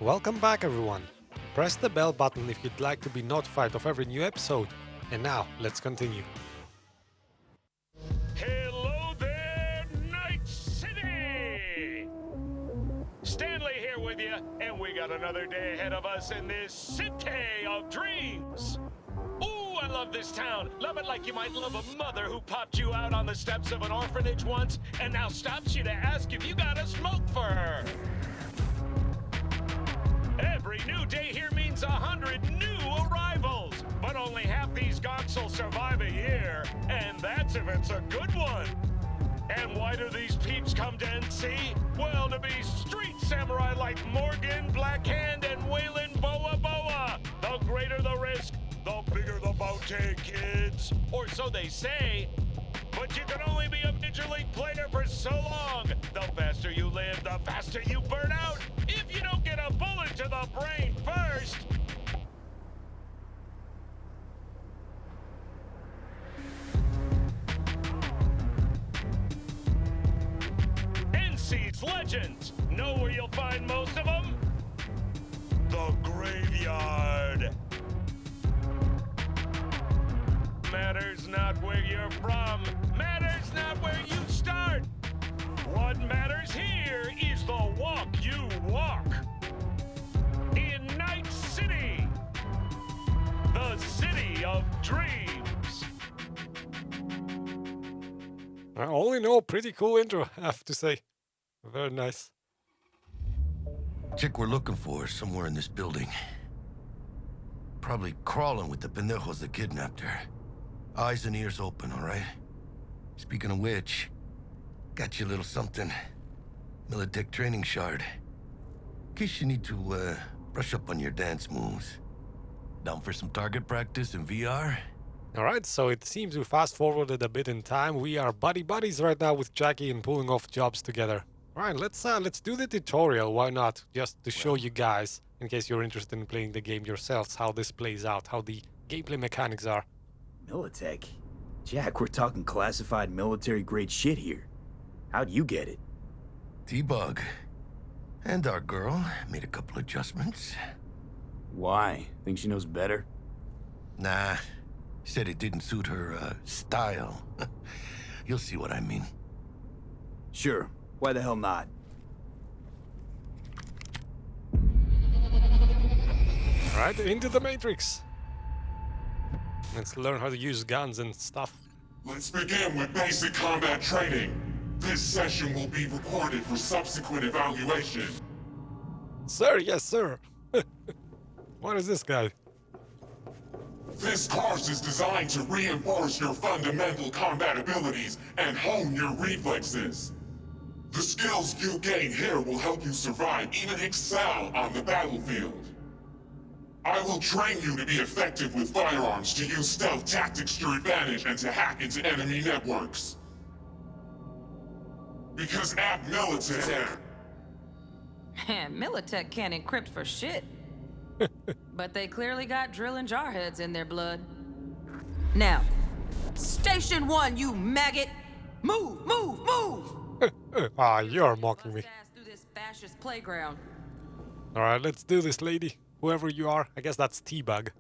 Welcome back, everyone. Press the bell button if you'd like to be notified of every new episode. And now, let's continue. Hello there, Night City! Stanley here with you, and we got another day ahead of us in this city of dreams. Ooh, I love this town. Love it like you might love a mother who popped you out on the steps of an orphanage once and now stops you to ask if you got a smoke for her. Every new day here means 100 new arrivals, but only half these gonks will survive a year, and that's if it's a good one. And why do these peeps come to NC? Well, to be street samurai like Morgan, Blackhand, and Waylon Boa Boa. The greater the risk, the bigger the bounty, kids. Or so they say. But you can only be a Major League player for so long. The faster you live, the faster you burn out. If you don't get a bullet to the brain first. NC's legends. Know where you'll find most of them? The graveyard. Matters not where you're from, matters not where you start. What matters here is the walk you walk. In Night City, the city of dreams. All in all, pretty cool intro, I have to say. Very nice. Chick we're looking for is somewhere in this building. Probably crawling with the pendejos that kidnapped her. Eyes and ears open, all right? Speaking of which, got you a little something. Militech training shard. In case you need to, brush up on your dance moves. Down for some target practice in VR? Alright, so it seems we fast forwarded a bit in time. We are buddies right now with Jackie and pulling off jobs together. Alright, let's do the tutorial, why not? Just to show you guys, in case you're interested in playing the game yourselves, how this plays out, how the gameplay mechanics are. Militech? Jack, we're talking classified military-grade shit here. How'd you get it? T-Bug. And our girl made a couple adjustments. Why? Think she knows better? Nah. Said it didn't suit her, style. You'll see what I mean. Sure. Why the hell not? Alright, into the Matrix. Let's learn how to use guns and stuff. Let's begin with basic combat training. This session will be recorded for subsequent evaluation. Sir, yes, sir. What is this guy? This course is designed to reinforce your fundamental combat abilities and hone your reflexes. The skills you gain here will help you survive, even excel on the battlefield. I will train you to be effective with firearms, to use stealth tactics to your advantage, and to hack into enemy networks. Because at Militech... Militech can't encrypt for shit. But they clearly got drill and jarheads in their blood. Now, Station 1, you maggot! Move, move, move! You're mocking me. Bust ass through this fascist playground. Alright, let's do this, lady. Whoever you are, I guess that's T-Bug.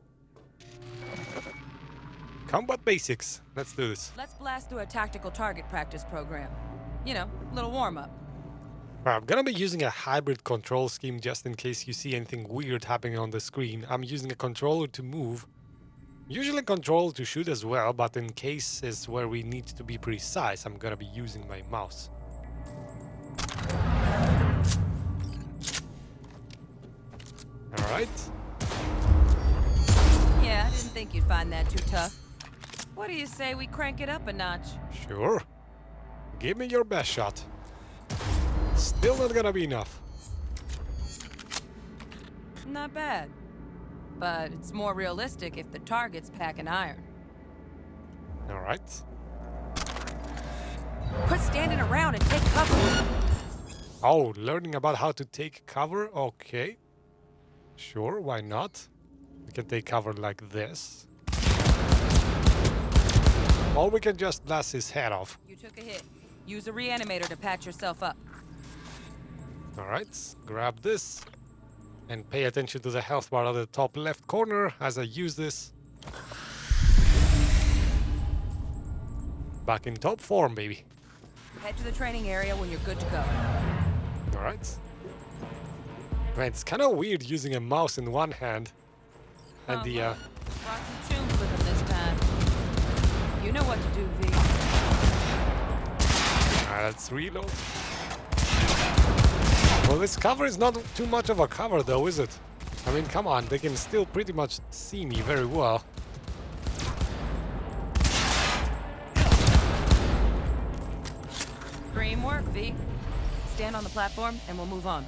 Combat basics. Let's do this. Let's blast through a tactical target practice program. You know, little warm-up. I'm gonna be using a hybrid control scheme just in case you see anything weird happening on the screen. I'm using a controller to move. Usually control to shoot as well, but in cases where we need to be precise, I'm gonna be using my mouse. Alright. Yeah, I didn't think you'd find that too tough. What do you say we crank it up a notch? Sure. Give me your best shot. Still not gonna be enough. Not bad. But it's more realistic if the target's packing iron. Alright. Quit standing around and take cover. Oh, learning about how to take cover? Okay. Sure, why not? We can take cover like this. Or we can just blast his head off. You took a hit. Use a reanimator to patch yourself up. Alright, grab this. And pay attention to the health bar at the top left corner as I use this. Back in top form, baby. Head to the training area when you're good to go. Alright. Man, it's kind of weird using a mouse in one hand. And the, Brought some tunes with him this time. You know what to do, V. Alright, let's reload. Well, this cover is not too much of a cover though, is it? I mean, come on, they can still pretty much see me very well. Dream work, V. Stand on the platform and we'll move on.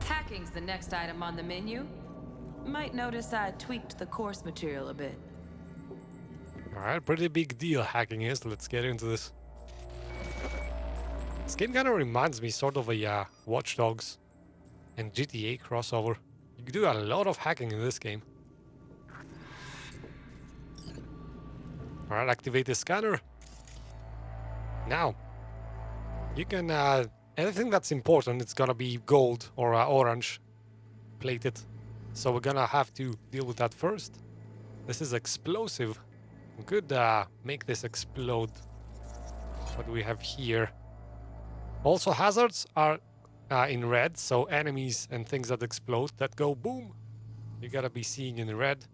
Hacking's the next item on the menu. Might notice I tweaked the course material a bit. Alright, pretty big deal hacking is. Let's get into this. This game kind of reminds me sort of a Watch Dogs and GTA crossover. You can do a lot of hacking in this game. Alright, activate the scanner. Now, you can, anything that's important, it's gonna be gold or orange plated. So we're gonna have to deal with that first. This is explosive. We could make this explode. What do we have here? Also, hazards are in red, so enemies and things that explode, that go boom, you gotta be seeing in red.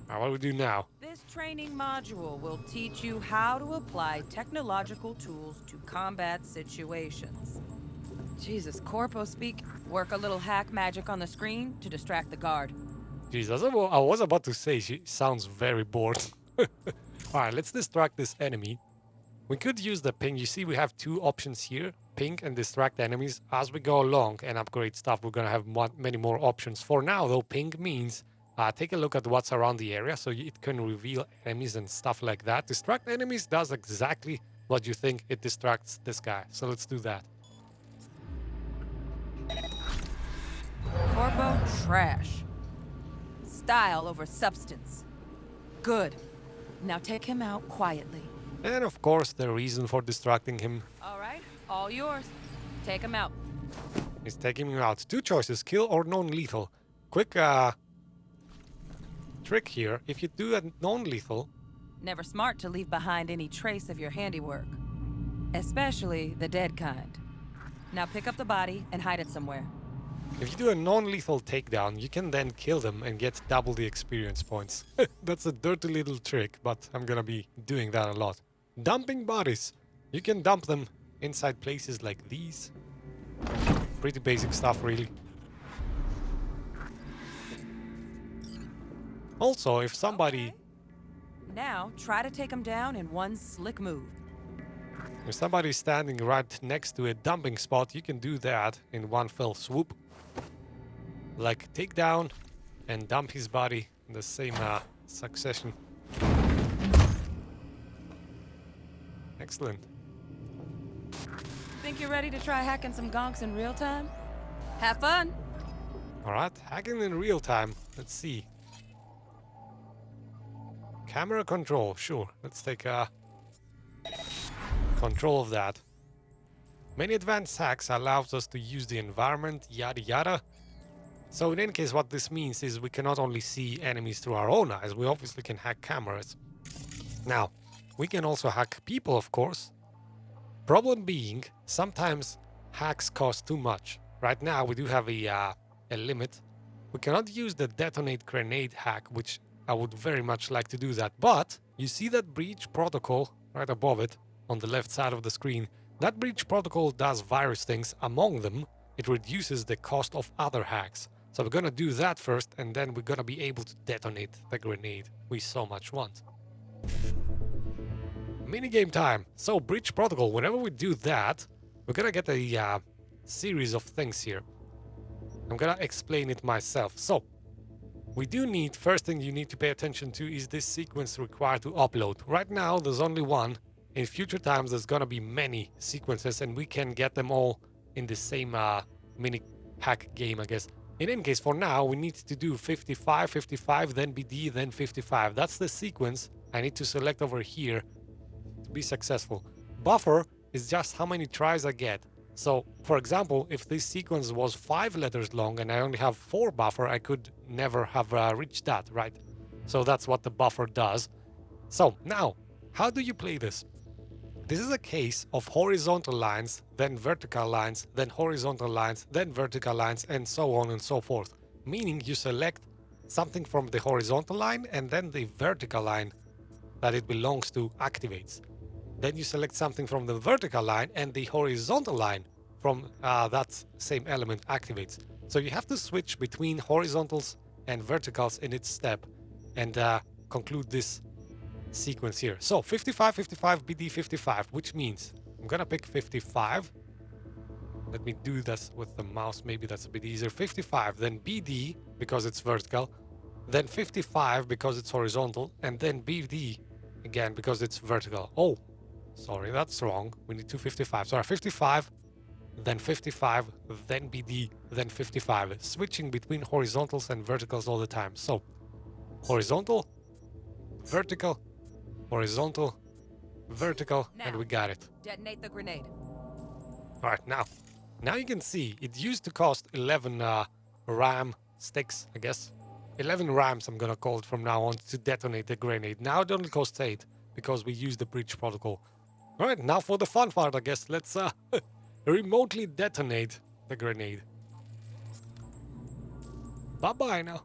What do we do now? This training module will teach you how to apply technological tools to combat situations. Jesus, Corpo speak. Work a little hack magic on the screen to distract the guard. Jesus, I was about to say, she sounds very bored. Alright, let's distract this enemy. We could use the ping. You see, we have two options here. Ping and distract enemies. As we go along and upgrade stuff, we're gonna have many more options. For now, though, ping means take a look at what's around the area, so it can reveal enemies and stuff like that. Distract enemies does exactly what you think it distracts this guy. So let's do that. Corpo trash. Style over substance. Good. Now take him out quietly. And of course, the reason for distracting him All right, all yours. Take him out. is taking him out. Two choices, kill or non-lethal. Quick trick here. If you do a non-lethal, Never smart to leave behind any trace of your handiwork. Especially the dead kind. Now pick up the body and hide it somewhere. if you do a non-lethal takedown, you can then kill them and get double the experience points. That's a dirty little trick, but I'm gonna be doing that a lot. Dumping bodies. You can dump them inside places like these. Pretty basic stuff, really. Also, if somebody... Okay. Now try to take him down in one slick move. If somebody's standing right next to a dumping spot, you can do that in one fell swoop. Like take down and dump his body in the same succession. Excellent. Think you're ready to try hacking some gonks in real time? Have fun! Alright, hacking in real time. Let's see. Camera control, sure. Let's take control of that. Many advanced hacks allows us to use the environment, yada yada. So in any case, what this means is we can not only see enemies through our own eyes, we obviously can hack cameras. Now, we can also hack people, of course. Problem being, sometimes hacks cost too much. Right now, we do have a limit. We cannot use the detonate grenade hack, which I would very much like to do that. But you see that breach protocol right above it on the left side of the screen. That breach protocol does various things. Among them, it reduces the cost of other hacks. So we're gonna do that first, and then we're gonna be able to detonate the grenade we so much want. Minigame time. So breach protocol, whenever we do that, we're gonna get a series of things here. I'm gonna explain it myself. So we do need, first thing you need to pay attention to is this sequence required to upload. Right now, there's only one. In future times, there's gonna be many sequences, and we can get them all in the same mini hack game, I guess. In any case, for now, we need to do 55, 55, then BD, then 55. That's the sequence I need to select over here to be successful. Buffer is just how many tries I get. So, for example, if this sequence was 5 letters long and I only have 4 buffer, I could never have reached that, right? So that's what the buffer does. So, now, how do you play this? This is a case of horizontal lines, then vertical lines, then horizontal lines, then vertical lines, and so on and so forth. Meaning you select something from the horizontal line and then the vertical line that it belongs to activates. Then you select something from the vertical line and the horizontal line from that same element activates. So you have to switch between horizontals and verticals in its step and conclude this sequence here. So 55, 55, BD 55, which means I'm gonna pick 55. Let me do this with the mouse, maybe that's a bit easier. 55, then BD because it's vertical, then 55 because it's horizontal, and then BD again because it's vertical. Oh, sorry, that's wrong. We need 255. Sorry, 55, then 55, then BD, then 55. Switching between horizontals and verticals all the time. So horizontal, vertical, horizontal, vertical, and Now. we got it. Detonate the grenade. All right, now you can see it used to cost 11 RAM sticks, I guess. 11 rams, I'm gonna call it from now on, to detonate the grenade. Now it only costs 8 because we use the bridge protocol. All right, now for the fun part, I guess. Let's remotely detonate the grenade. Bye-bye now.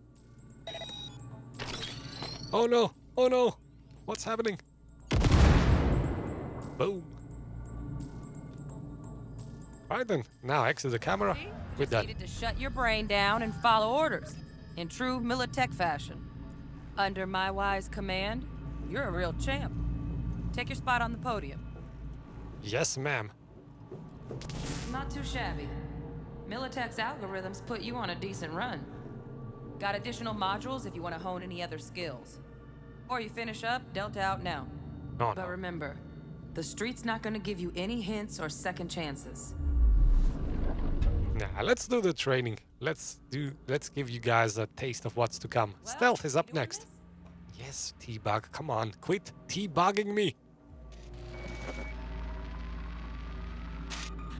Oh no, oh no. What's happening? Boom. Alright then, now exit the camera. See? We're Just done. needed to shut your brain down and follow orders in true Militech fashion. Under my wise command, you're a real champ. Take your spot on the podium. Yes, ma'am. Not too shabby. Militech's algorithms put you on a decent run. Got additional modules if you want to hone any other skills. Or you finish up, Delta out now. Oh, But no. remember, the street's not gonna give you any hints or second chances. Nah, let's do the training. Let's give you guys a taste of what's to come. Well, Stealth is up doing next. this? Yes, T-Bug, come on. Quit T-bugging me.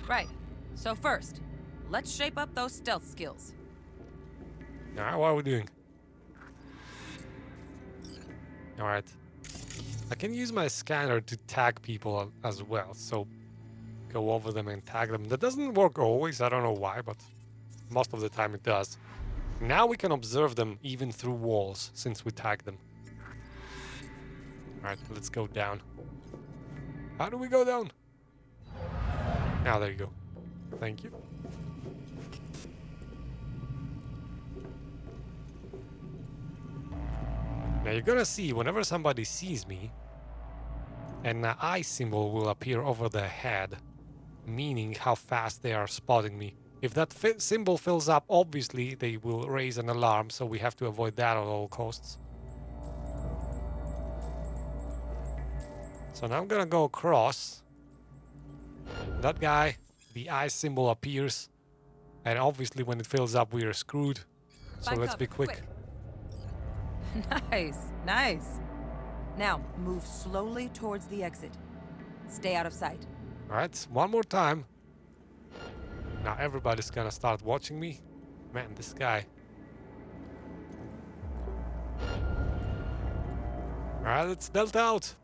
Right. So first, let's shape up those stealth skills. Now, what are we doing? Alright. I can use my scanner to tag people as well, so go over them and tag them. That doesn't work always, I don't know why, but most of the time it does. Now we can observe them even through walls, since we tagged them. Alright, let's go down. How do we go down? Now, there you go. Thank you. Now you're gonna see, whenever somebody sees me, an eye symbol will appear over their head, meaning how fast they are spotting me. If that symbol fills up, obviously they will raise an alarm, so we have to avoid that at all costs. So now I'm gonna go across. That guy, the eye symbol appears, and obviously when it fills up we are screwed. So Find let's be cover, quick. Nice, nice. Now, move slowly towards the exit. Stay out of sight. Alright, one more time. Now everybody's gonna start watching me. Man, this guy. Alright, let's Delta out.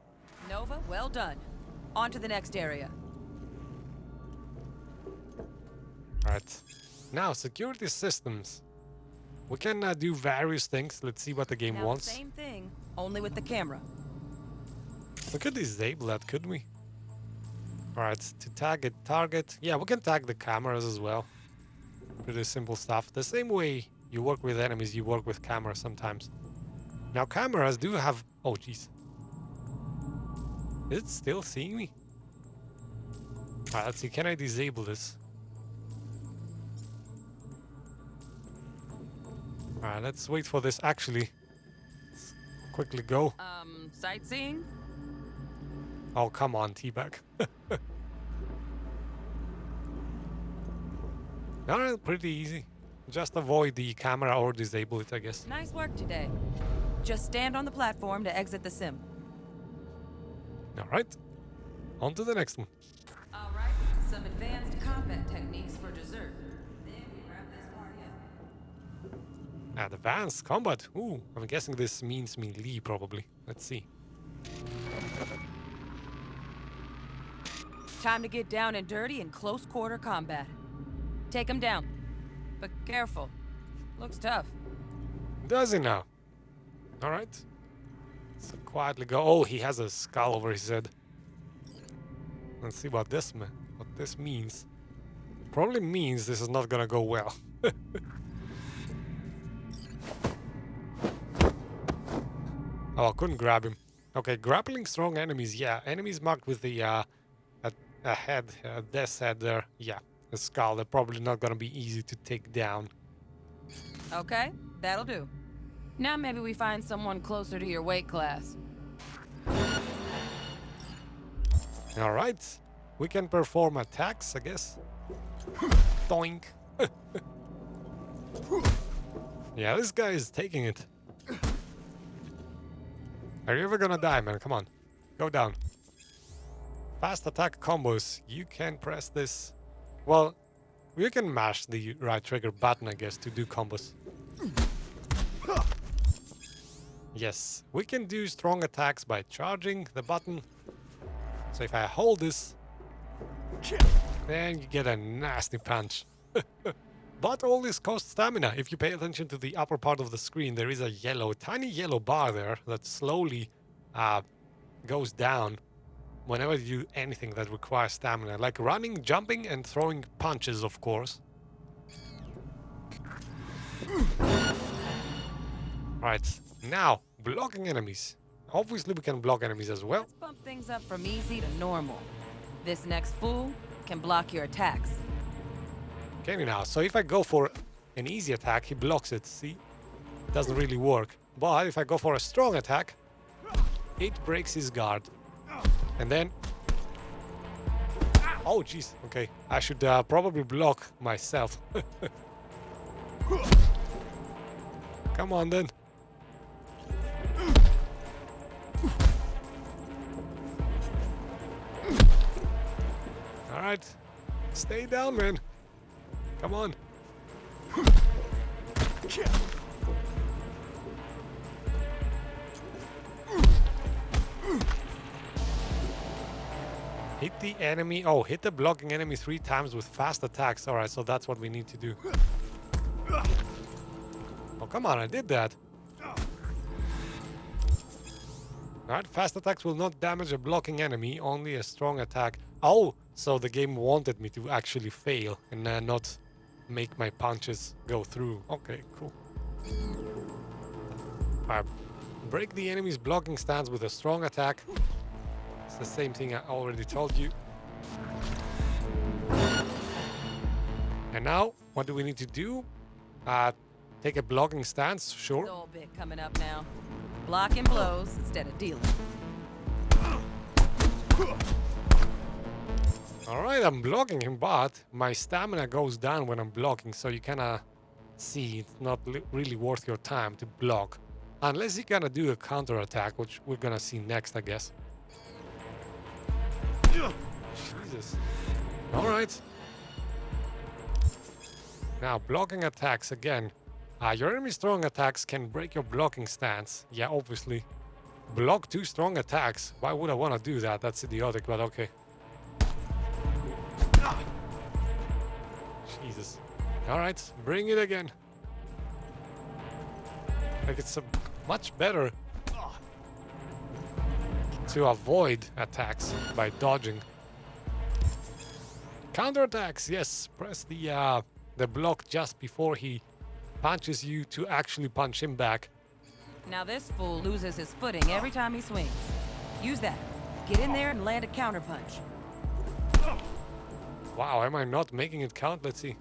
Nova, well done. On to the next area. Alright. Now, security systems. We can do various things. Let's see what the game Now, wants. same thing, only with the camera. We could disable that, couldn't we? Alright, to tag a target. Yeah, we can tag the cameras as well. Pretty simple stuff. The same way you work with enemies, you work with cameras sometimes. Now, cameras do have... Oh, jeez. Is it still seeing me? Alright, let's see. Can I disable this? Alright, let's wait for this. Actually, let's quickly go. Sightseeing? Oh, come on, T-Bag. Alright, pretty easy. Just avoid the camera or disable it, I guess. Nice work today. Just stand on the platform to exit the sim. Alright. On to the next one. some advanced combat techniques for dessert. Then we wrap this party up. Advanced combat. Ooh, I'm guessing this means melee probably. Let's see. Time to get down and dirty in close quarter combat. Take him down. But careful. Looks tough. Does he now? Alright. So quietly go. Oh, he has a skull over his head. Let's see what this means. Probably means this is not gonna go well. Oh, I couldn't grab him. Okay, grappling strong enemies. Yeah, enemies marked with the a head, death's head there. Yeah, a skull. They're probably not gonna be easy to take down. Okay, that'll do. Now maybe we find someone closer to your weight class. All right, we can perform attacks, I guess. Doink. Yeah, this guy is taking it. Are you ever gonna die, man? Come on, go down. Fast attack combos. You can press this. Well, you can mash the right trigger button, I guess, to do combos. Yes, we can do strong attacks by charging the button. So if I hold this, then you get a nasty punch. But all this costs stamina. If you pay attention to the upper part of the screen, there is a tiny yellow bar there that slowly goes down whenever you do anything that requires stamina. Like running, jumping, and throwing punches, of course. Right, now, blocking enemies. Obviously, we can block enemies as well. Let's bump things up from easy to normal. This next fool can block your attacks. Okay, now, so if I go for an easy attack, he blocks it, see? Doesn't really work. But if I go for a strong attack, it breaks his guard. And then... Oh, jeez, okay. I should probably block myself. Come on, then. Alright. Stay down, man. Come on. Hit the enemy. Oh, hit the blocking enemy 3 times with fast attacks. Alright, so that's what we need to do. Oh, come on, I did that. Alright, fast attacks will not damage a blocking enemy, only a strong attack. Oh, so the game wanted me to actually fail and not make my punches go through. Okay, cool. Alright, break the enemy's blocking stance with a strong attack. It's the same thing I already told you. And now, what do we need to do? Take a blocking stance, sure. Soul bit coming up now. Blocking blows instead of dealing. Alright, I'm blocking him, but my stamina goes down when I'm blocking, so you kinda see it's not really worth your time to block. Unless you gonna do a counter attack, which we're gonna see next, I guess. Jesus. Alright. Now, blocking attacks again. Your enemy's strong attacks can break your blocking stance. Yeah, obviously. Block 2 strong attacks. Why would I want to do that? That's idiotic, but okay. Jesus. Alright, bring it again. Like, it's much better to avoid attacks by dodging. Counterattacks, yes. Press the block just before he punches you to actually punch him back. Now this fool loses his footing every time he swings. Use that. Get in there and land a counterpunch. Wow, am I not making it count? Let's see.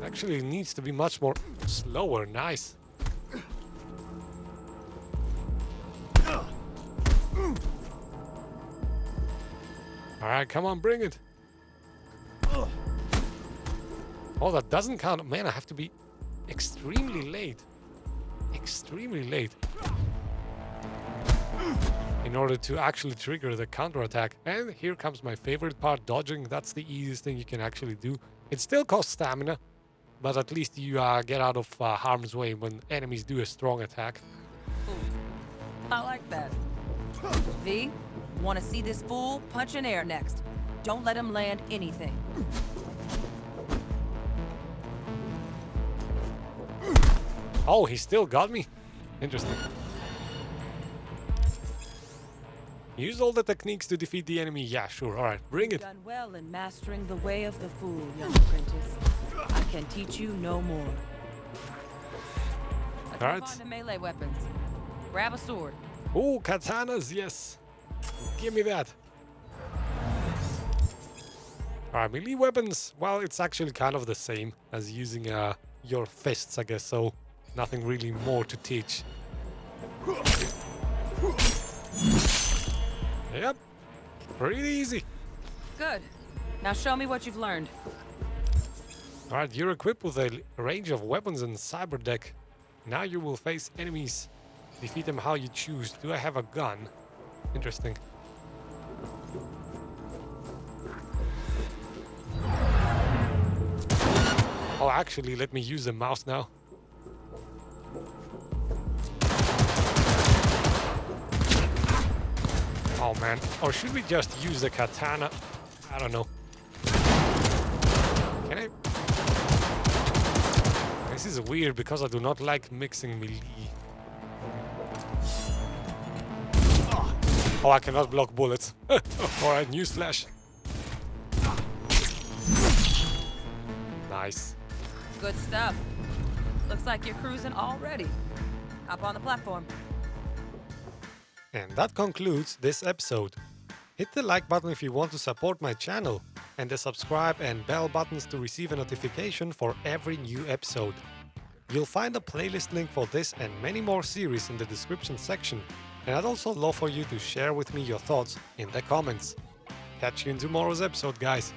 Actually, it needs to be much more slower. Nice. Alright, come on, bring it. Oh, that doesn't count. Man, I have to be extremely late. Extremely late. in order to actually trigger the counterattack. And here comes my favorite part, dodging. That's the easiest thing you can actually do. It still costs stamina, but at least you get out of harm's way when enemies do a strong attack. I like that. V, want to see this fool punch in air next. Don't let him land anything. Oh, he still got me? Interesting. Use all the techniques to defeat the enemy. Yeah, sure. All right, bring it. Done well in mastering the way of the fool, young apprentice. I can teach you no more. Let's All move right. on to melee weapons. Grab a sword. Oh, katanas, yes. Give me that. All right, melee weapons. Well, it's actually kind of the same as using your fists, I guess. So nothing really more to teach. Yep, pretty easy. Good. Now show me what you've learned. All right, you're equipped with a range of weapons and cyber deck. Now you will face enemies. Defeat them how you choose. Do I have a gun? Interesting. Oh, actually, let me use the mouse now. Oh man, or should we just use the katana? I don't know. Can I? This is weird because I do not like mixing melee. Oh, I cannot block bullets. Alright, newsflash. Nice. Good stuff. Looks like you're cruising already. Hop on the platform. And that concludes this episode. Hit the like button if you want to support my channel, and the subscribe and bell buttons to receive a notification for every new episode. You'll find a playlist link for this and many more series in the description section, and I'd also love for you to share with me your thoughts in the comments. Catch you in tomorrow's episode, guys.